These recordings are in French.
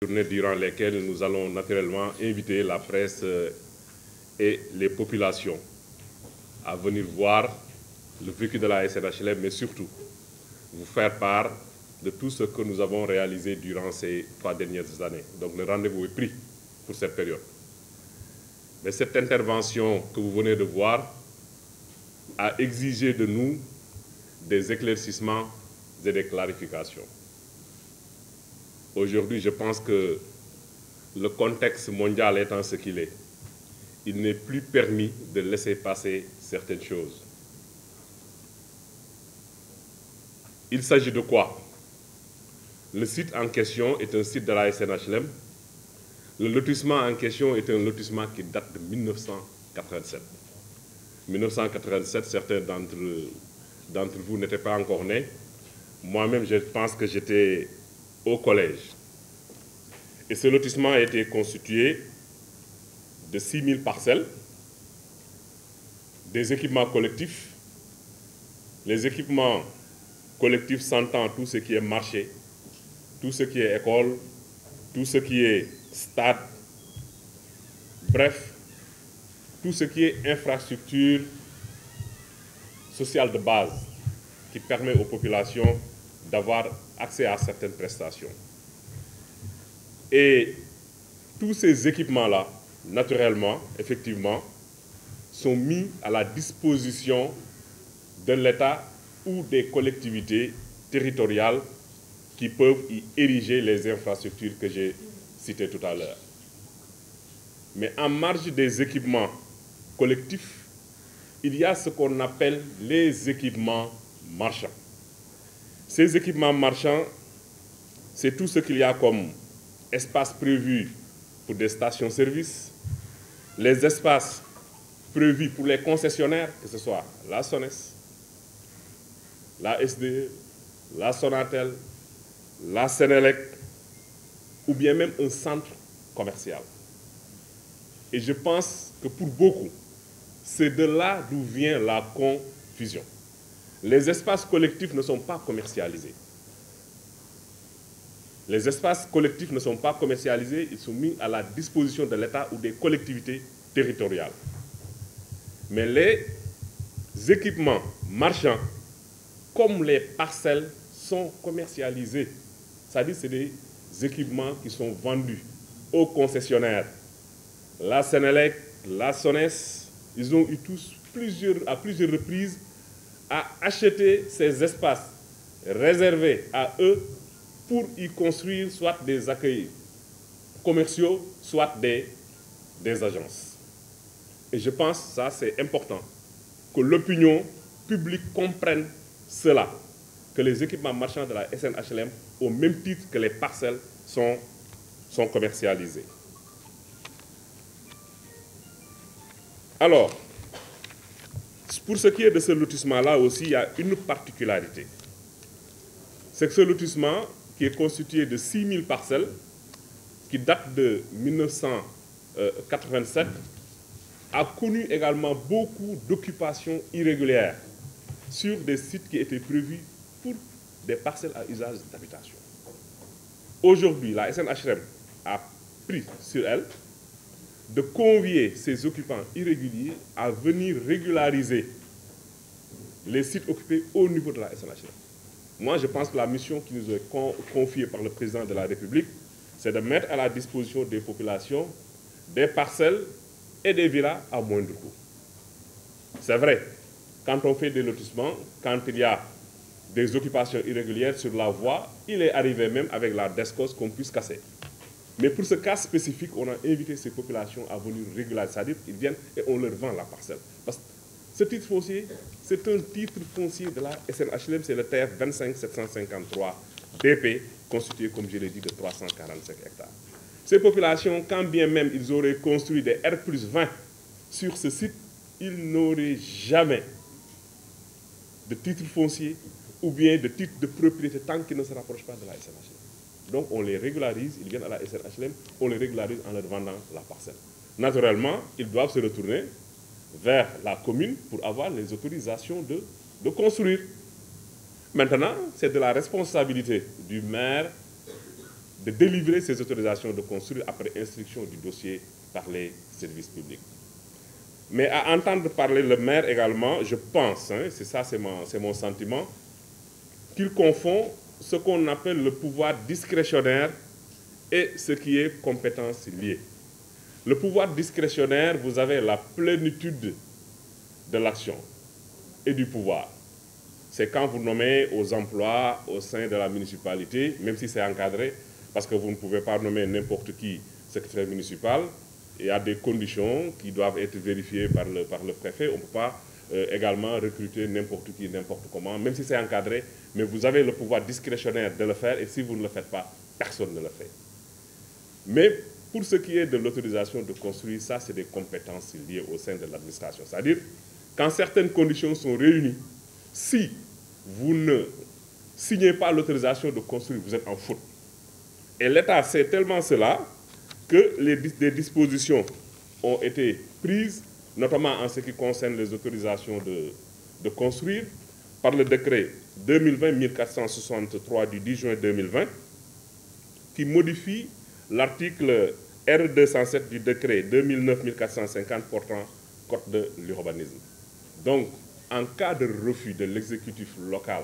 Journées durant lesquelles nous allons naturellement inviter la presse et les populations à venir voir le vécu de la SNHLM, mais surtout vous faire part de tout ce que nous avons réalisé durant ces 3 dernières années. Donc le rendez-vous est pris pour cette période. Mais cette intervention que vous venez de voir a exigé de nous des éclaircissements et des clarifications. Aujourd'hui, je pense que le contexte mondial étant ce qu'il est, il n'est plus permis de laisser passer certaines choses. Il s'agit de quoi? Le site en question est un site de la SNHLM. Le lotissement en question est un lotissement qui date de 1987. 1987, certains d'entre vous n'étaient pas encore nés. Moi-même, je pense que j'étais au collège. Et ce lotissement a été constitué de 6000 parcelles, des équipements collectifs. Les équipements collectifs s'entendent tout ce qui est marché, tout ce qui est école, tout ce qui est stade, bref, tout ce qui est infrastructure sociale de base qui permet aux populations d'avoir accès à certaines prestations. Et tous ces équipements-là, naturellement, effectivement, sont mis à la disposition de l'État ou des collectivités territoriales qui peuvent y ériger les infrastructures que j'ai citées tout à l'heure. Mais en marge des équipements collectifs, il y a ce qu'on appelle les équipements marchands. Ces équipements marchands, c'est tout ce qu'il y a comme espace prévu pour des stations-service, les espaces prévus pour les concessionnaires, que ce soit la SONES, la SDE, la Sonatel, la Sénélec, ou bien même un centre commercial. Et je pense que pour beaucoup, c'est de là d'où vient la confusion. Les espaces collectifs ne sont pas commercialisés. Les espaces collectifs ne sont pas commercialisés, ils sont mis à la disposition de l'État ou des collectivités territoriales. Mais les équipements marchands, comme les parcelles, sont commercialisés. C'est-à-dire que c'est des équipements qui sont vendus aux concessionnaires. La Sénélec, la SONES, ils ont eu tous à plusieurs reprises à acheter ces espaces réservés à eux pour y construire soit des accueils commerciaux, soit des agences. Et je pense que ça, c'est important, que l'opinion publique comprenne cela, que les équipements marchands de la SNHLM, au même titre que les parcelles, sont commercialisés. Alors, pour ce qui est de ce lotissement-là aussi, il y a une particularité. C'est que ce lotissement, qui est constitué de 6000 parcelles, qui date de 1987, a connu également beaucoup d'occupations irrégulières sur des sites qui étaient prévus pour des parcelles à usage d'habitation. Aujourd'hui, la SNHLM a pris sur elle de convier ces occupants irréguliers à venir régulariser les sites occupés au niveau de la SNHLM. Moi, je pense que la mission qui nous est confiée par le président de la République, c'est de mettre à la disposition des populations des parcelles et des villas à moindre coût. C'est vrai, quand on fait des lotissements, quand il y a des occupations irrégulières sur la voie, il est arrivé même avec la DESCOS qu'on puisse casser. Mais pour ce cas spécifique, on a invité ces populations à venir régulariser, c'est-à-dire qu'ils viennent et on leur vend la parcelle. Parce que ce titre foncier, c'est un titre foncier de la SNHLM, c'est le TF 25753 BP, constitué, comme je l'ai dit, de 345 hectares. Ces populations, quand bien même ils auraient construit des R+20 sur ce site, ils n'auraient jamais de titre foncier ou bien de titre de propriété tant qu'ils ne se rapprochent pas de la SNHLM. Donc on les régularise, ils viennent à la SNHLM, on les régularise en leur vendant la parcelle. Naturellement, ils doivent se retourner vers la commune pour avoir les autorisations de construire. Maintenant, c'est de la responsabilité du maire de délivrer ces autorisations de construire après instruction du dossier par les services publics. Mais à entendre parler le maire également, je pense, c'est ça, c'est mon sentiment, qu'il confond ce qu'on appelle le pouvoir discrétionnaire et ce qui est compétence liée. Le pouvoir discrétionnaire, vous avez la plénitude de l'action et du pouvoir. C'est quand vous nommez aux emplois au sein de la municipalité, même si c'est encadré, parce que vous ne pouvez pas nommer n'importe qui secrétaire municipal. Il y a des conditions qui doivent être vérifiées par le préfet. On ne peut pas également recruter n'importe qui, n'importe comment, même si c'est encadré, mais vous avez le pouvoir discrétionnaire de le faire, et si vous ne le faites pas, personne ne le fait. Mais pour ce qui est de l'autorisation de construire, ça, c'est des compétences liées au sein de l'administration. C'est-à-dire, quand certaines conditions sont réunies, si vous ne signez pas l'autorisation de construire, vous êtes en faute. Et l'État sait tellement cela que des dispositions ont été prises, notamment en ce qui concerne les autorisations de construire, par le décret 2020-1463 du 10 juin 2020, qui modifie l'article R207 du décret 2009-1450 portant code de l'urbanisme. Donc, en cas de refus de l'exécutif local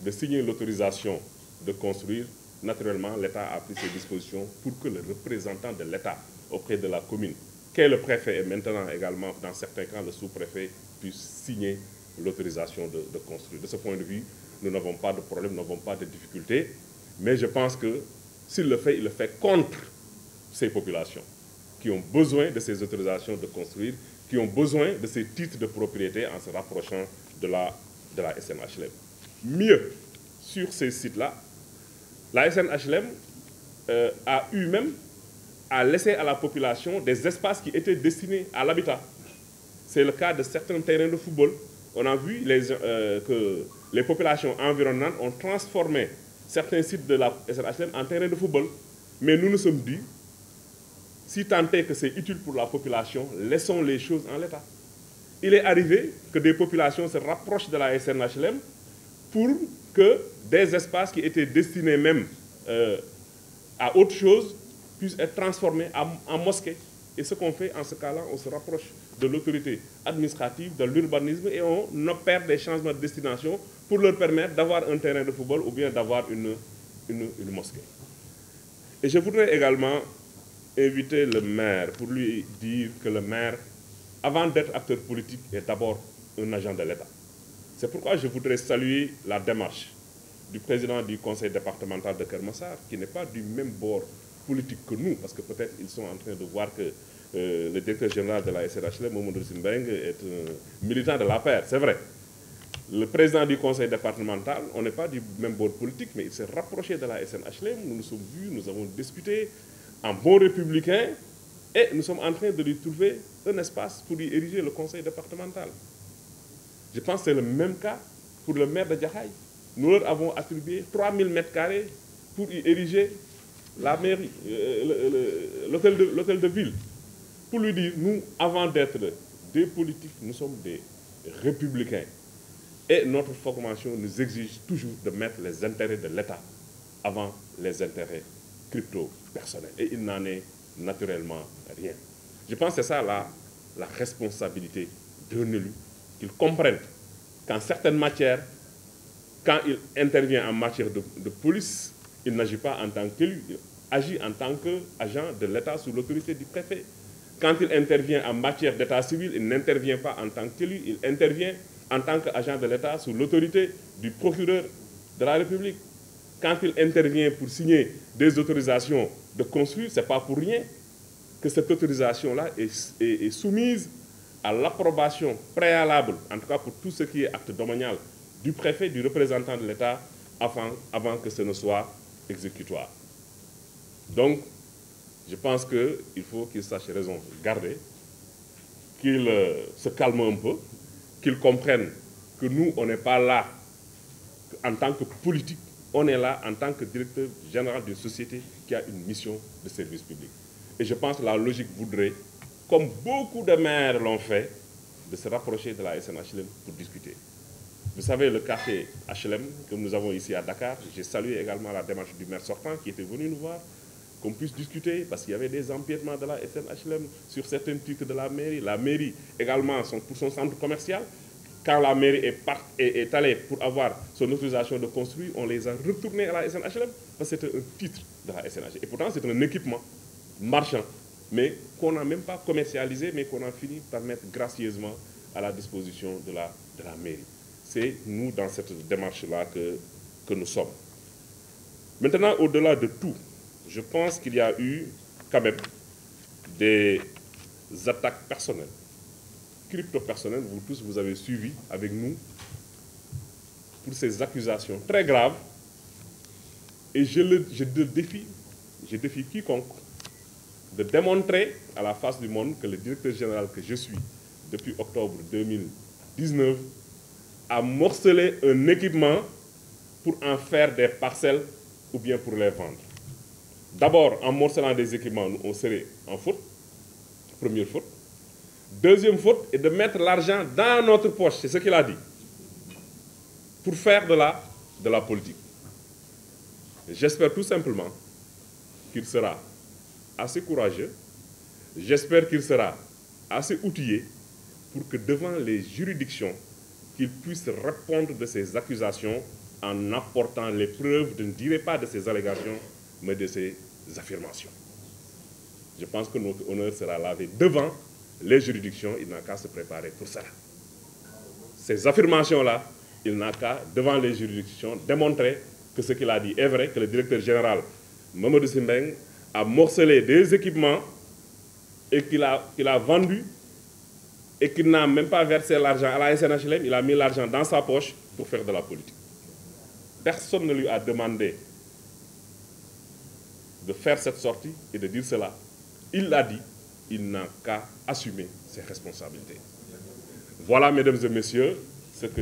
de signer l'autorisation de construire, naturellement, l'État a pris ses dispositions pour que le représentant de l'État auprès de la commune, qu'est le préfet et maintenant également, dans certains cas, le sous-préfet, puisse signer l'autorisation de construire. De ce point de vue, nous n'avons pas de problème, nous n'avons pas de difficultés, mais je pense que s'il le fait, il le fait contre ces populations qui ont besoin de ces autorisations de construire, qui ont besoin de ces titres de propriété en se rapprochant de la SNHLM. Mieux, sur ces sites-là, la SNHLM a eu même à laisser à la population des espaces qui étaient destinés à l'habitat. C'est le cas de certains terrains de football. On a vu que les populations environnantes ont transformé certains sites de la SNHLM en terrains de football. Mais nous nous sommes dit, si tant est que c'est utile pour la population, laissons les choses en l'état. Il est arrivé que des populations se rapprochent de la SNHLM pour que des espaces qui étaient destinés même à autre chose puissent être transformés en mosquées. Et ce qu'on fait en ce cas-là, on se rapproche de l'autorité administrative, de l'urbanisme, et on opère des changements de destination pour leur permettre d'avoir un terrain de football ou bien d'avoir une mosquée. Et je voudrais également inviter le maire pour lui dire que le maire, avant d'être acteur politique, est d'abord un agent de l'État. C'est pourquoi je voudrais saluer la démarche du président du conseil départemental de Keur Massar, qui n'est pas du même bord politique que nous, parce que peut-être ils sont en train de voir que le directeur général de la SNHLM, Mamadou Simbeng, est un militant de l'APR, c'est vrai. Le président du conseil départemental, on n'est pas du même bord politique, mais il s'est rapproché de la SNHLM, nous nous sommes vus, nous avons discuté en bon républicain, et nous sommes en train de lui trouver un espace pour y ériger le conseil départemental. Je pense que c'est le même cas pour le maire de Jaxaay. Nous leur avons attribué 3000 m² pour y ériger la mairie, l'hôtel de ville. Pour lui dire, nous, avant d'être des politiques, nous sommes des républicains. Et notre formation nous exige toujours de mettre les intérêts de l'État avant les intérêts crypto-personnels. Et il n'en est naturellement rien. Je pense que c'est ça la responsabilité d'un élu, qu'il comprenne qu'en certaines matières, quand il intervient en matière de police, il n'agit pas en tant qu'élu, il agit en tant qu'agent de l'État sous l'autorité du préfet. Quand il intervient en matière d'état civil, il n'intervient pas en tant qu'élu, il intervient en tant qu'agent de l'État sous l'autorité du procureur de la République. Quand il intervient pour signer des autorisations de construire, ce n'est pas pour rien que cette autorisation-là est soumise à l'approbation préalable, en tout cas pour tout ce qui est acte domanial, du préfet, du représentant de l'État, avant que ce ne soit exécutoire. Donc, je pense qu'il faut qu'il sache raison garder, qu'il se calme un peu, qu'il comprenne que nous, on n'est pas là en tant que politique, on est là en tant que directeur général d'une société qui a une mission de service public. Et je pense que la logique voudrait, comme beaucoup de maires l'ont fait, de se rapprocher de la SNHLM pour discuter. Vous savez, le quartier HLM que nous avons ici à Dakar, j'ai salué également la démarche du maire sortant qui était venu nous voir, qu'on puisse discuter, parce qu'il y avait des empiètements de la SNHLM sur certains titres de la mairie. La mairie également pour son centre commercial. Quand la mairie est allée pour avoir son autorisation de construire, on les a retournés à la SNHLM parce que c'était un titre de la SNHLM. Et pourtant, c'est un équipement marchand, mais qu'on n'a même pas commercialisé, mais qu'on a fini par mettre gracieusement à la disposition de la mairie. C'est nous, dans cette démarche-là, que nous sommes. Maintenant, au-delà de tout, je pense qu'il y a eu quand même des attaques personnelles, crypto-personnelles. Vous tous, vous avez suivi avec nous pour ces accusations très graves. Et je défie quiconque de démontrer à la face du monde que le directeur général que je suis depuis octobre 2019 a morcelé un équipement pour en faire des parcelles ou bien pour les vendre. D'abord, en morcelant des équipements, on serait en faute, première faute. Deuxième faute est de mettre l'argent dans notre poche, c'est ce qu'il a dit, pour faire de la politique. J'espère tout simplement qu'il sera assez courageux, j'espère qu'il sera assez outillé pour que devant les juridictions, qu'il puisse répondre de ces accusations en apportant les preuves, je ne dirais pas de ces allégations, mais de ces affirmations. Je pense que notre honneur sera lavé devant les juridictions, il n'a qu'à se préparer pour cela. Ces affirmations-là, il n'a qu'à, devant les juridictions, démontrer que ce qu'il a dit est vrai, que le directeur général, Mamadou Simbeng, a morcelé des équipements et qu'il a vendu et qu'il n'a même pas versé l'argent à la SNHLM, il a mis l'argent dans sa poche pour faire de la politique. Personne ne lui a demandé de faire cette sortie et de dire cela. Il l'a dit, il n'a qu'à assumer ses responsabilités. Voilà, mesdames et messieurs, ce que